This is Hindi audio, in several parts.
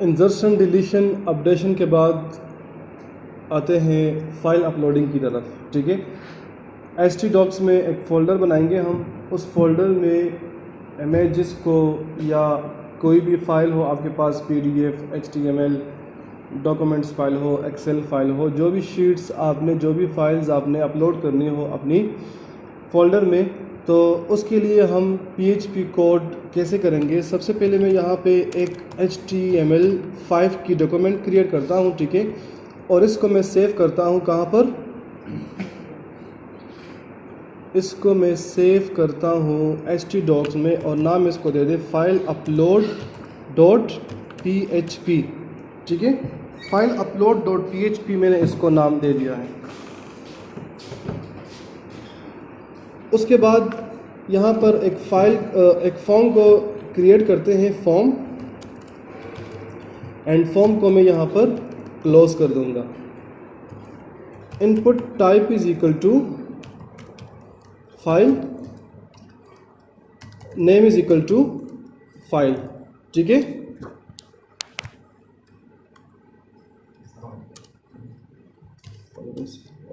इंसर्शन डिलीशन अपडेशन के बाद आते हैं फ़ाइल अपलोडिंग की तरफ। ठीक है, htdocs में एक फ़ोल्डर बनाएंगे हम। उस फोल्डर में इमेजेस को या कोई भी फ़ाइल हो आपके पास, PDF, HTML डॉक्यूमेंट्स फ़ाइल हो, एक्सेल फ़ाइल हो, जो भी शीट्स आपने, जो भी फाइल्स आपने अपलोड करनी हो अपनी फ़ोल्डर में, तो उसके लिए हम PHP कोड कैसे करेंगे। सबसे पहले मैं यहाँ पे एक HTML5 की डॉक्यूमेंट क्रिएट करता हूँ। ठीक है, और इसको मैं सेव करता हूँ कहाँ पर, इसको मैं सेव करता हूँ htdocs में, और नाम इसको दे दे फाइल अपलोड डॉट PHP। ठीक है, फाइल अपलोड डॉट PHP मैंने इसको नाम दे दिया है। उसके बाद यहाँ पर एक फॉर्म को क्रिएट करते हैं, फॉर्म, एंड फॉर्म को मैं यहाँ पर क्लोज कर दूँगा। Input type is equal to file, name is equal to file. ठीक है,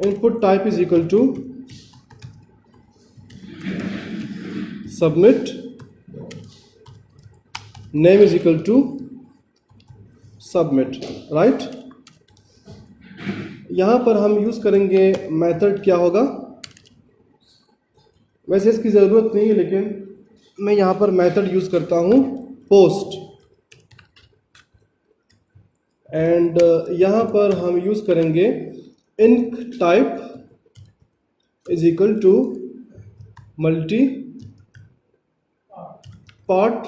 input type is equal to submit, name is equal to submit. Right, यहाँ पर हम यूज़ करेंगे मेथड, क्या होगा, वैसे इसकी ज़रूरत नहीं है लेकिन मैं यहाँ पर मेथड यूज़ करता हूँ पोस्ट, एंड यहाँ पर हम यूज़ करेंगे enctype is equal to multipart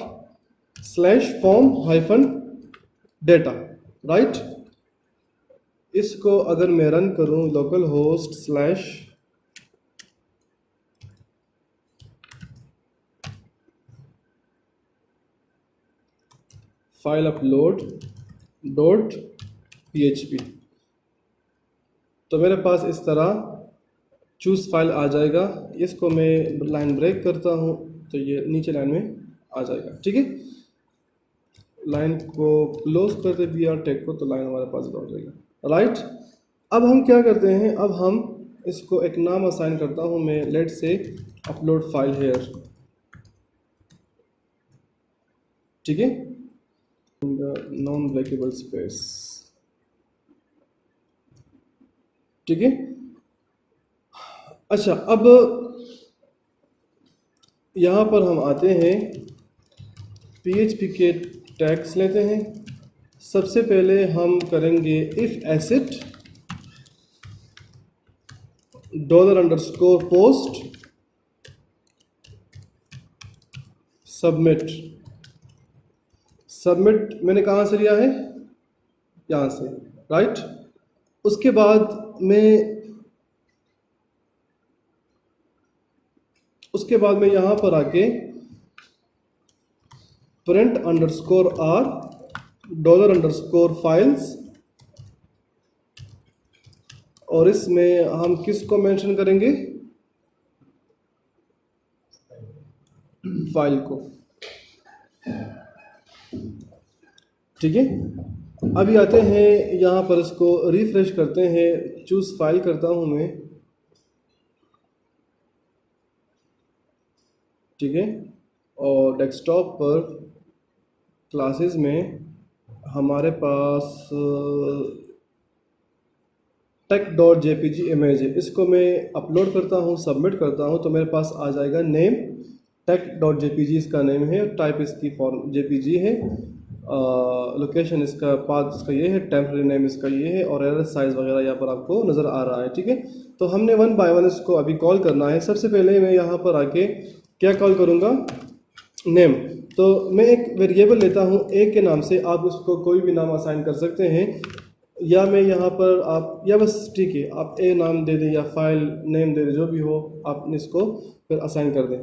slash form hyphen data. Right, इसको अगर मैं रन करूं localhost slash file upload dot PHP, तो मेरे पास इस तरह चूज़ फाइल आ जाएगा। इसको मैं लाइन ब्रेक करता हूं तो ये नीचे लाइन में आ जाएगा। ठीक है, लाइन को क्लोज कर दे BR टैग को, तो लाइन हमारे पास लौट जाएगा। राइट, अब हम क्या करते हैं, अब हम इसको एक नाम असाइन करता हूं मैं, लेट से अपलोड फाइल हेयर। ठीक है, नॉन ब्रेकेबल स्पेस। ठीक है, अच्छा, अब यहाँ पर हम आते हैं, PHP के टैग्स लेते हैं। सबसे पहले हम करेंगे if acid $_post submit. Submit मैंने कहाँ से लिया है, यहाँ से। राइट, उसके बाद मैं यहाँ पर आके print _r $_files, और इसमें हम किसको मेंशन करेंगे, फाइल को। ठीक है, अभी आते हैं यहाँ पर, इसको रिफ्रेश करते हैं, चूज फाइल करता हूँ मैं। ठीक है, और डेस्कटॉप पर क्लासेस में हमारे पास tech.jpg इमेज है। इसको मैं अपलोड करता हूँ, सबमिट करता हूँ, तो मेरे पास आ जाएगा नेम tech.jpg, इसका नेम है, टाइप इसकी फॉर्म JPG है, लोकेशन इसका, पाथ इसका ये है, टेम्परेरी नेम इसका ये है, और एरर साइज़ वगैरह यहाँ पर आपको नज़र आ रहा है। ठीक है, तो हमने 1 बाय 1 इसको अभी कॉल करना है। सबसे पहले मैं यहाँ पर आके क्या कॉल करूँगा, नेम। तो मैं एक वेरिएबल लेता हूँ a के नाम से, आप उसको कोई भी नाम असाइन कर सकते हैं, या मैं यहाँ पर आप, या बस ठीक है आप a नाम दे दें या फाइल नेम दे दें, जो भी हो आप इसको फिर असाइन कर दें।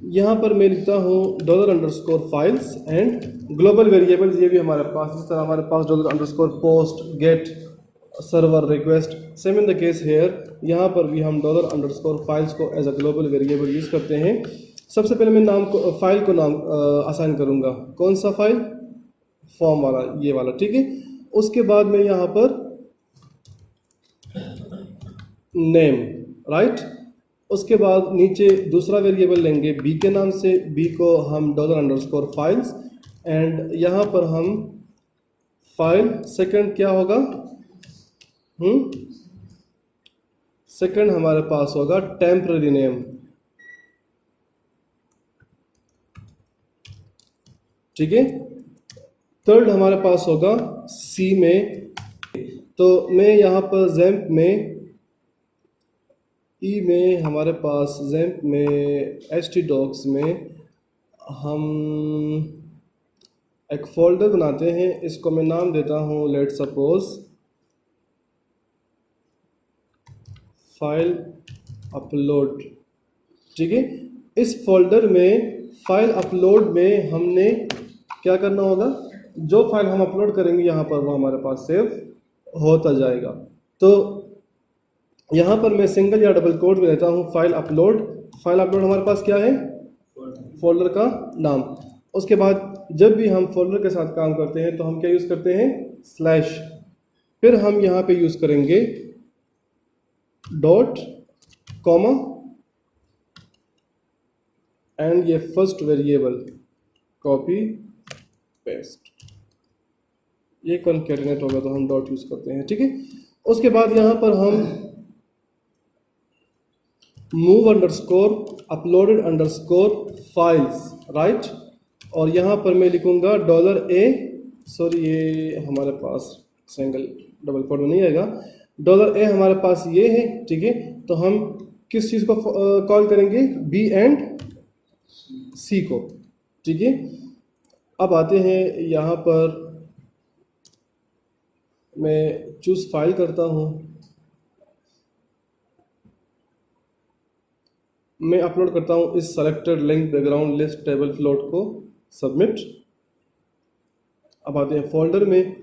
यहाँ पर मैं लिखता हूँ $_files एंड ग्लोबल वेरिएबल्स, ये भी हमारे पास, इस तरह हमारे पास $_post get server request. Same in the case here, यहाँ पर भी हम $_files को as a global variable use करते हैं। सबसे पहले मैं नाम को, फाइल को नाम असाइन करूँगा। कौन सा फाइल, फॉर्म वाला, ये वाला, ठीक है। उसके बाद में यहाँ पर नेम, राइट। उसके बाद नीचे दूसरा वेरिएबल लेंगे बी के नाम से, बी को हम $_फाइल्स, एंड यहाँ पर हम फाइल सेकंड क्या होगा, सेकंड हमारे पास होगा टेम्पररी नेम, ठीक है। थर्ड हमारे पास होगा सी में, तो मैं यहाँ पर जैम्प में, ई में हमारे पास जैम्प में htdocs में हम एक फोल्डर बनाते हैं, इसको मैं नाम देता हूँ लेट सपोज फाइल अपलोड, ठीक है। इस फोल्डर में फाइल अपलोड में हमने क्या करना होगा, जो फाइल हम अपलोड करेंगे यहाँ पर वो हमारे पास सेव होता जाएगा। तो यहाँ पर मैं सिंगल या डबल कोट में लेता हूँ फाइल अपलोड। फाइल अपलोड हमारे पास क्या है, फोल्डर का नाम। उसके बाद जब भी हम फोल्डर के साथ काम करते हैं तो हम क्या यूज़ करते हैं, स्लैश, फिर हम यहाँ पे यूज़ करेंगे डॉट कॉमा एंड ये फर्स्ट वेरिएबल कॉपी पेस्ट, ये कॉन्कैटिनेट होगा तो हम डॉट यूज़ करते हैं, ठीक है। उसके बाद यहाँ पर हम move _ फाइल्स, राइट, और यहाँ पर मैं लिखूँगा $A, सॉरी ये हमारे पास सिंगल डबल कोट में नहीं आएगा, $A हमारे पास ये है, ठीक है। तो हम किस चीज़ को कॉल करेंगे, B एंड C को, ठीक है। अब आते हैं यहाँ पर मैं चूज़ फाइल करता हूँ, मैं अपलोड करता हूँ इस selected link background list table float को, सबमिट। अब आते हैं फोल्डर में,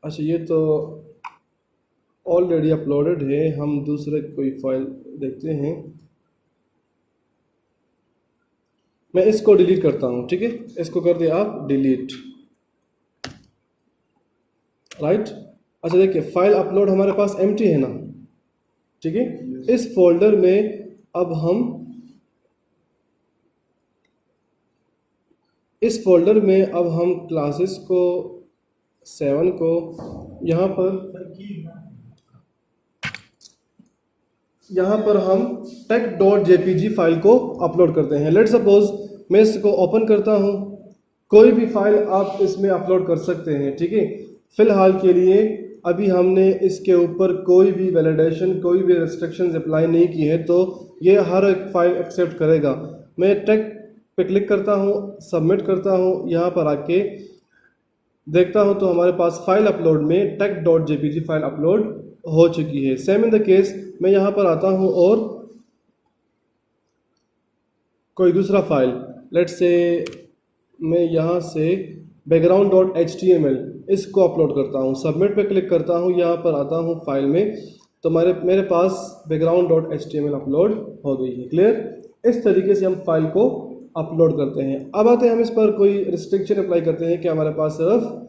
अच्छा ये तो ऑलरेडी अपलोडेड है, हम दूसरे कोई फाइल देखते हैं, मैं इसको डिलीट करता हूँ, ठीक है। इसको कर दिया आप डिलीट, राइट। अच्छा देखिए फाइल अपलोड हमारे पास एम्प्टी है ना, ठीक है। इस फोल्डर में अब हम क्लासेस को 7 को यहाँ पर हम tech.jpg फाइल को अपलोड करते हैं। लेट सपोज मैं इसको ओपन करता हूँ, कोई भी फाइल आप इसमें अपलोड कर सकते हैं, ठीक है। फिलहाल के लिए अभी हमने इसके ऊपर कोई भी वैलिडेशन, कोई भी रिस्ट्रिक्शंस अप्लाई नहीं की है, तो ये हर एक फाइल एक्सेप्ट करेगा। मैं टेक पे क्लिक करता हूँ, सबमिट करता हूँ, यहाँ पर आके देखता हूँ तो हमारे पास फाइल अपलोड में tech.jpg फाइल अपलोड हो चुकी है। सेम इन द केस मैं यहाँ पर आता हूँ और कोई दूसरा फाइल, लेट्स से मैं यहाँ से background.html इसको अपलोड करता हूँ, सबमिट पे क्लिक करता हूँ, यहाँ पर आता हूँ फाइल में, तो मेरे पास background.html अपलोड हो गई है। क्लियर, इस तरीके से हम फाइल को अपलोड करते हैं। अब आते हैं हम इस पर कोई रिस्ट्रिक्शन अप्लाई करते हैं कि हमारे पास सिर्फ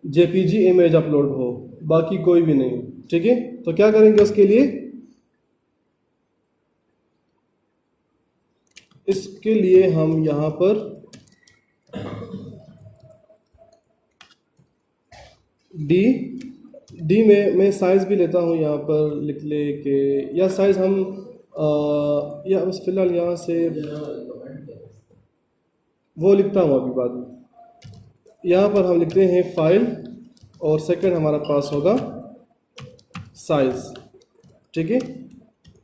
जेपीजी इमेज अपलोड हो, बाकी कोई भी नहीं, ठीक है। तो क्या करेंगे उसके लिए, इसके लिए हम यहाँ पर डी में मैं साइज़ भी लेता हूँ, यहाँ पर लिख ले के, या साइज़ हम या बस फिलहाल यहाँ से वो लिखता हूँ अभी बाद में। यहाँ पर हम लिखते हैं फाइल और सेकंड हमारा पास होगा साइज़, ठीक है।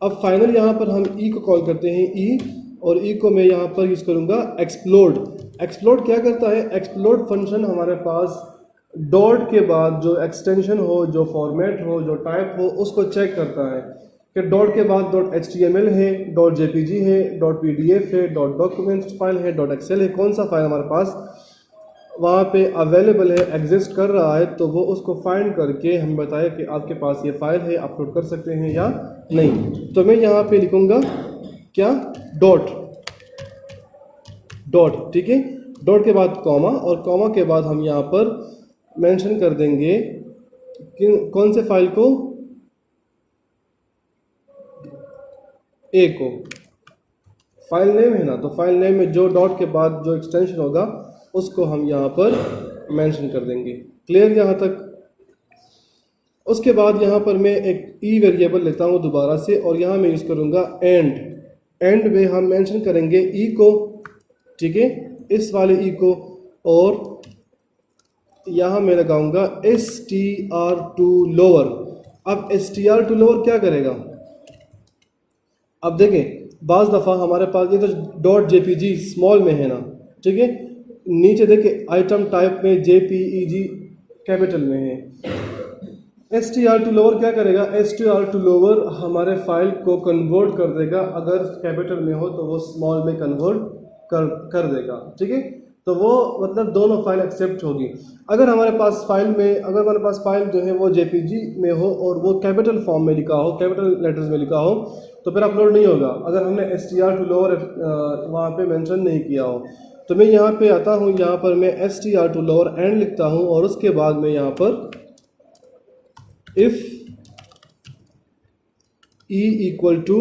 अब फाइनल यहाँ पर हम ई को कॉल करते हैं, ई, और ई को मैं यहाँ पर यूज़ करूँगा एक्सप्लोड। एक्सप्लोड क्या करता है, एक्सप्लोड फंक्शन हमारे पास डॉट के बाद जो एक्सटेंशन हो, जो फॉर्मेट हो, जो टाइप हो, उसको चेक करता है कि डॉट के बाद .html है, .jpg है, .pdf है, .documents फाइल है, .excel है, कौन सा फाइल हमारे पास वहाँ पे अवेलेबल है, एग्जिस्ट कर रहा है, तो वो उसको फाइंड करके हमें बताए कि आपके पास ये फाइल है, अपलोड कर सकते हैं या नहीं। तो मैं यहाँ पे लिखूँगा क्या, डॉट, डॉट, ठीक है। डॉट के बाद कॉमा, और कॉमा के बाद हम यहाँ पर मेंशन कर देंगे कि कौन से फाइल को, ए को। फाइल नेम है ना, तो फाइल नेम में जो डॉट के बाद जो एक्सटेंशन होगा उसको हम यहाँ पर मेंशन कर देंगे। क्लियर यहाँ तक? उसके बाद यहाँ पर मैं एक ई वेरिएबल लेता हूँ दोबारा से, और यहाँ मैं यूज़ करूँगा एंड। एंड में हम मेंशन करेंगे ई को, ठीक है, इस वाले ई को, और यहाँ मैं लगाऊंगा str to लोअर। अब str to लोअर क्या करेगा? अब देखें, बाज़ दफ़ा हमारे पास ये तो डॉट जेपीजी स्मॉल में है ना, ठीक है, नीचे देखें आइटम टाइप में जेपीईजी कैपिटल में है। str to लोअर क्या करेगा? str to लोअर हमारे फाइल को कन्वर्ट कर देगा, अगर कैपिटल में हो तो वो स्मॉल में कन्वर्ट कर देगा, ठीक है। तो वो मतलब दोनों फाइल एक्सेप्ट होगी। अगर हमारे पास फाइल जो है वो जेपीजी में हो और वो कैपिटल फॉर्म में लिखा हो, कैपिटल लेटर्स में लिखा हो, तो फिर अपलोड नहीं होगा अगर हमने str to लोअर वहाँ पे मेंशन नहीं किया हो। तो मैं यहाँ पे आता हूँ, यहाँ पर मैं str to लोअर एंड लिखता हूँ, और उसके बाद मैं यहाँ पर if e equal to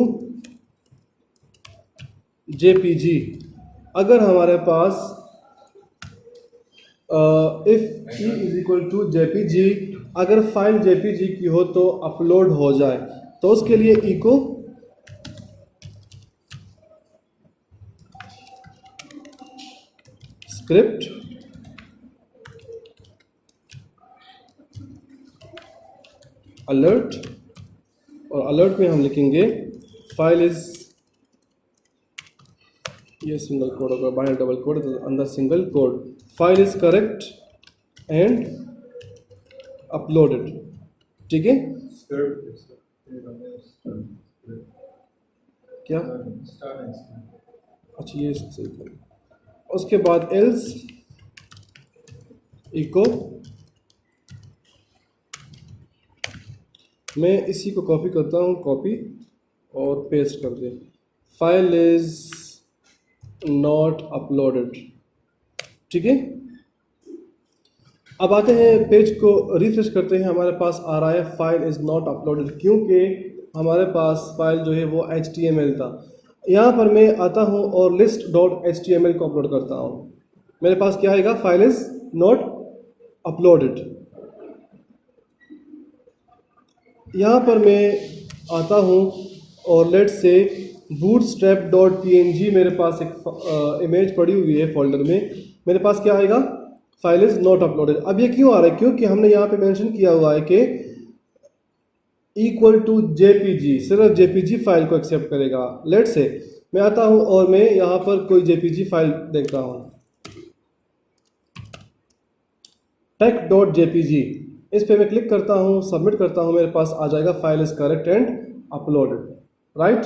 JPG, अगर हमारे पास if e is equal to JPG, अगर फाइल जेपीजी की हो तो अपलोड हो जाए, तो उसके लिए ई को स्क्रिप्ट अलर्ट, और अलर्ट में हम लिखेंगे फाइल इज, ये सिंगल कोड होगा, बाहर डबल कोड तो अंदर single code, file is correct and uploaded, ठीक है। क्या? अच्छा ये सही है। उसके बाद एल्स इको, मैं इसी को कॉपी करता हूँ, कॉपी और पेस्ट कर दे, फाइल इज नॉट अपलोडेड, ठीक है। अब आते हैं पेज को रिफ्रेश करते हैं, हमारे पास आ रहा है फाइल इज़ नॉट अपलोडेड, क्योंकि हमारे पास फाइल जो है वो HTML था। यहाँ पर मैं आता हूँ और list.html को अपलोड करता हूँ, मेरे पास क्या आएगा? File is not uploaded. यहाँ पर मैं आता हूँ और लेट्स से bootstrap.png मेरे पास एक इमेज पड़ी हुई है फोल्डर में, मेरे पास क्या आएगा? File is not uploaded. अब ये क्यों आ रहा है? क्योंकि हमने यहाँ पे मेंशन किया हुआ है कि इक्वल टू जेपीजी, सिर्फ जेपीजी फाइल को एक्सेप्ट करेगा। लेट्स से मैं आता हूँ और मैं यहाँ पर कोई जेपीजी फाइल देखता हूँ, tech.jpg, इस पे मैं क्लिक करता हूँ, सबमिट करता हूँ, मेरे पास आ जाएगा file is correct and uploaded, right.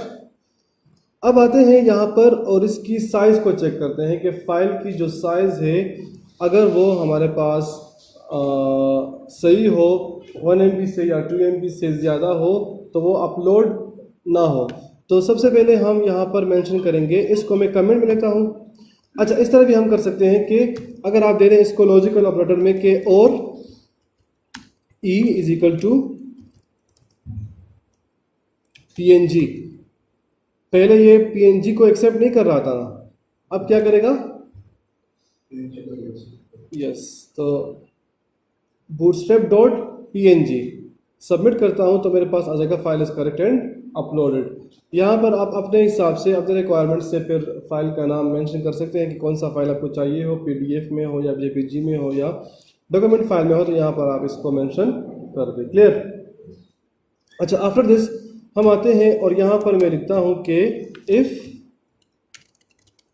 अब आते हैं यहाँ पर और इसकी साइज़ को चेक करते हैं कि फ़ाइल की जो साइज़ है अगर वो हमारे पास सही हो, 1 MB से या 2 MB से ज़्यादा हो तो वो अपलोड ना हो। तो सबसे पहले हम यहाँ पर मेंशन करेंगे, इसको मैं कमेंट में लेता हूँ। अच्छा, इस तरह भी हम कर सकते हैं कि अगर आप दे दें इसको लॉजिकल ऑपरेटर में कि और e is equal to PNG, पहले ये PNG को एक्सेप्ट नहीं कर रहा था, अब क्या करेगा? यस, तो bootstrap.png सबमिट करता हूँ तो मेरे पास आ जाएगा file is correct and uploaded. यहाँ पर आप अपने हिसाब से, अपने रिक्वायरमेंट से फिर फाइल का नाम मेंशन कर सकते हैं कि कौन सा फाइल आपको चाहिए हो, PDF में हो या JPG में हो या डॉक्यूमेंट फाइल में हो, तो यहाँ पर आप इसको मेंशन कर दें। क्लियर? अच्छा, आफ्टर दिस हम आते हैं और यहाँ पर मैं लिखता हूँ कि इफ़,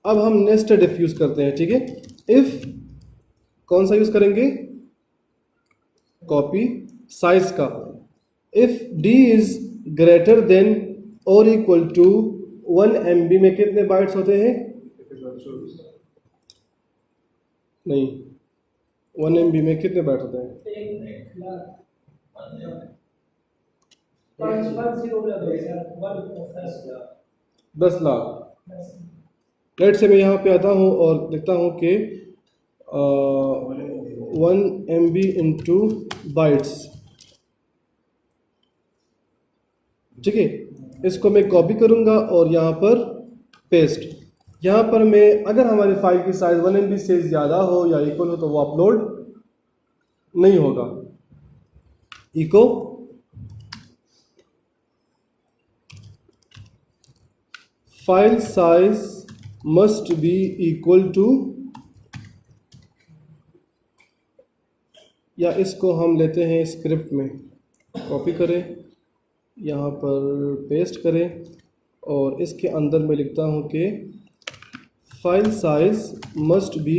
अब हम नेस्टेड इफ यूज़ करते हैं, ठीक है। इफ़ कौन सा यूज़ करेंगे? कॉपी साइज का। If d is greater than और इक्वल टू 1 MB में कितने बाइट्स होते हैं? नहीं, 1 MB में कितने बाइट होते हैं? 10 लाख। लेट से मैं यहाँ पे आता हूँ और देखता हूँ कि 1 MB इंटू बाइट्स, ठीक है। इसको मैं कॉपी करूँगा और यहाँ पर पेस्ट। यहाँ पर मैं अगर हमारी फाइल की साइज़ 1 MB से ज़्यादा हो या इक्वल हो तो वो अपलोड नहीं होगा। Echo file size must be equal to, या इसको हम लेते हैं स्क्रिप्ट में, कॉपी करें, यहाँ पर पेस्ट करें और इसके अंदर मैं लिखता हूँ कि file size must be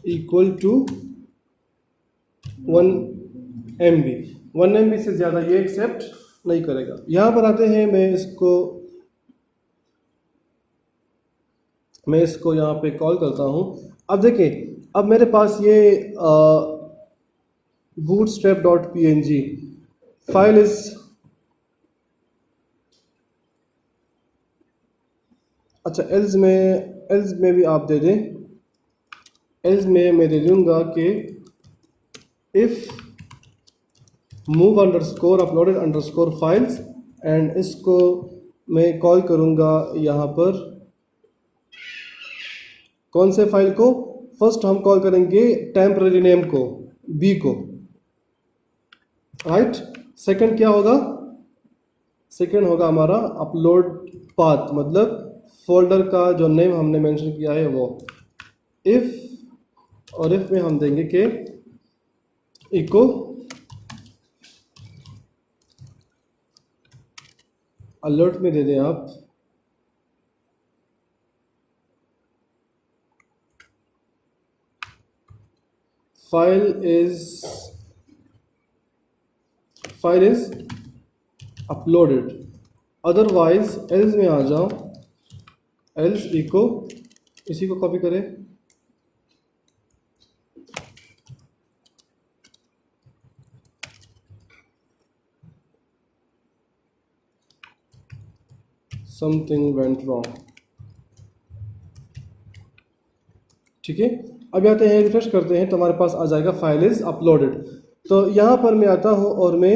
equal to 1 MB। 1 MB से ज़्यादा ये एक्सेप्ट नहीं करेगा। यहाँ पर आते हैं, मैं इसको यहाँ पे कॉल करता हूँ। अब देखिए, अब मेरे पास ये bootstrap.png फाइल इज, अच्छा एल्स में भी आप दे दें। एल्स में मैं दे दूँगा कि if move underscore uploaded underscore files, and इसको मैं कॉल करूँगा यहाँ पर कौन से फाइल को। फर्स्ट हम कॉल करेंगे टेम्पररी नेम को, बी को, राइट। सेकंड क्या होगा, सेकंड होगा हमारा अपलोड पाथ, मतलब फोल्डर का जो नेम हमने मेंशन किया है वो। इफ, और इफ में हम देंगे कि इको अलर्ट में दे दें आप file is uploaded. Otherwise else में आ जाओ, एल्स इको, इसी को कॉपी करें, समथिंग वेंट रॉन्ग, ठीक है। अब आते हैं, रिफ्रेश करते हैं तो हमारे पास आ जाएगा फाइल इज अपलोडेड। तो यहाँ पर मैं आता हूँ और मैं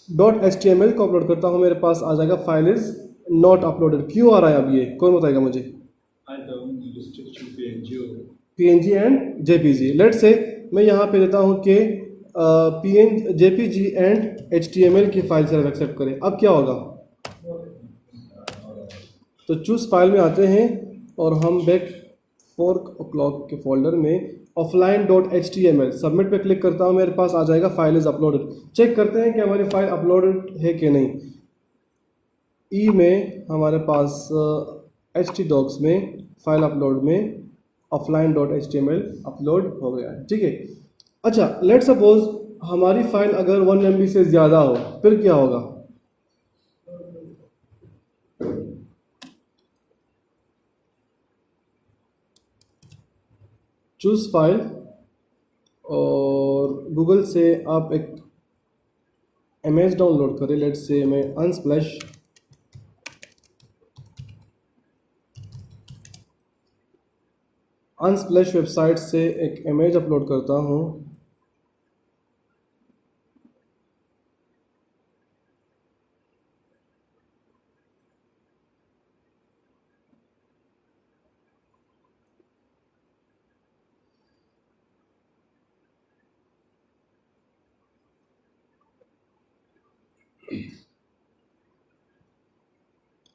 .html को अपलोड करता हूँ, मेरे पास आ जाएगा फाइल इज नॉट अपलोडेड। क्यों आ रहा है अब ये, कौन बताएगा मुझे? PNG and JPG। लेट से मैं यहाँ पे देता हूँ कि JPG एंड HTML की फाइल से एक्सेप्ट करें। अब क्या होगा, तो चूज फाइल में आते हैं और हम बैक 4 o'clock के फोल्डर में offline.html सबमिट पे क्लिक करता हूँ, मेरे पास आ जाएगा फाइल इज अपलोडेड। चेक करते हैं कि हमारी फाइल अपलोडेड है कि नहीं। ई में हमारे पास htdocs में फाइल अपलोड में offline.html अपलोड हो गया है, ठीक है। अच्छा, लेट सपोज हमारी फाइल अगर 1 MB से ज़्यादा हो, फिर क्या होगा? चूज फाइल और गूगल से आप एक इमेज डाउनलोड करें। लेट से मैं अनस्प्लैश वेबसाइट से एक इमेज अपलोड करता हूँ।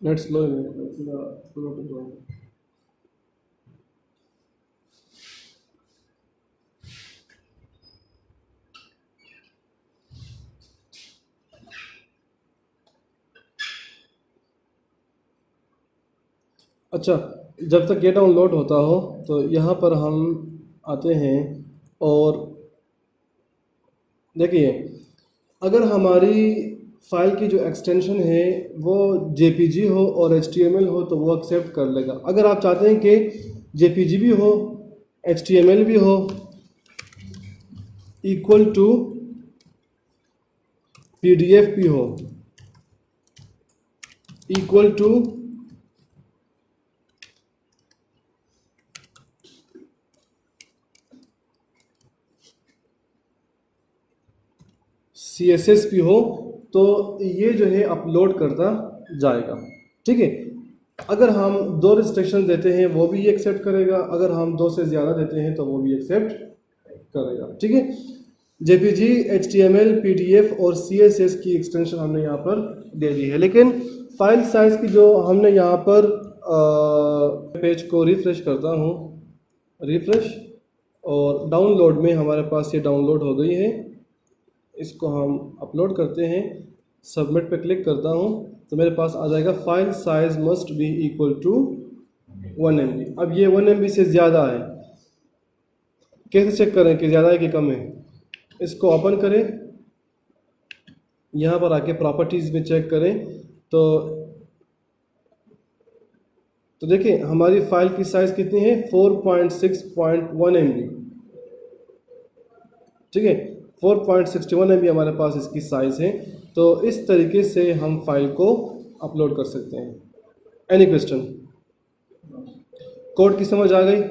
लेट्स लो, अच्छा, जब तक ये डाउनलोड होता हो तो यहाँ पर हम आते हैं और देखिए, अगर हमारी फाइल की जो एक्सटेंशन है वो JPG हो और HTML हो तो वो एक्सेप्ट कर लेगा। अगर आप चाहते हैं कि JPG भी हो, HTML भी हो, इक्वल टू PDF भी हो, इक्वल टू CSS भी हो तो ये जो है अपलोड करता जाएगा। ठीक है, अगर हम 2 रिस्ट्रिक्शन देते हैं वो भी ये एक्सेप्ट करेगा, अगर हम 2 से ज़्यादा देते हैं तो वो भी एक्सेप्ट करेगा। ठीक है, JPG, HTML, PDF और CSS की एक्सटेंशन हमने यहाँ पर दे दी है, लेकिन फाइल साइज़ की जो हमने यहाँ पर पेज को रिफ़्रेश करता हूँ, रिफ़्रेश, और डाउनलोड में हमारे पास ये डाउनलोड हो गई है। इसको हम अपलोड करते हैं, सबमिट पे क्लिक करता हूँ तो मेरे पास आ जाएगा file size must be equal to 1 MB। अब ये 1 MB से ज़्यादा है, कैसे चेक करें कि ज़्यादा है कि कम है? इसको ओपन करें, यहाँ पर आके प्रॉपर्टीज़ में चेक करें तो देखिए हमारी फ़ाइल की साइज़ कितनी है, 4.6.1 MB। ठीक है, 4.61 MB हमारे पास इसकी साइज़ है। तो इस तरीके से हम फाइल को अपलोड कर सकते हैं। Any question? कोड की समझ आ गई?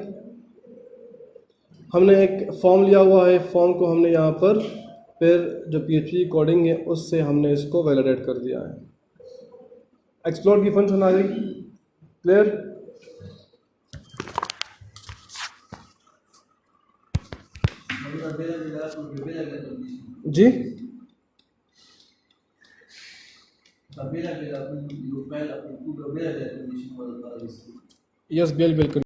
हमने एक फॉर्म लिया हुआ है, फॉर्म को हमने यहाँ पर फिर जो PHP कोडिंग है उससे हमने इसको वैलिडेट कर दिया है। एक्सप्लोर की फंक्शन आ गई, क्लियर? जी, यस, बिल्कुल।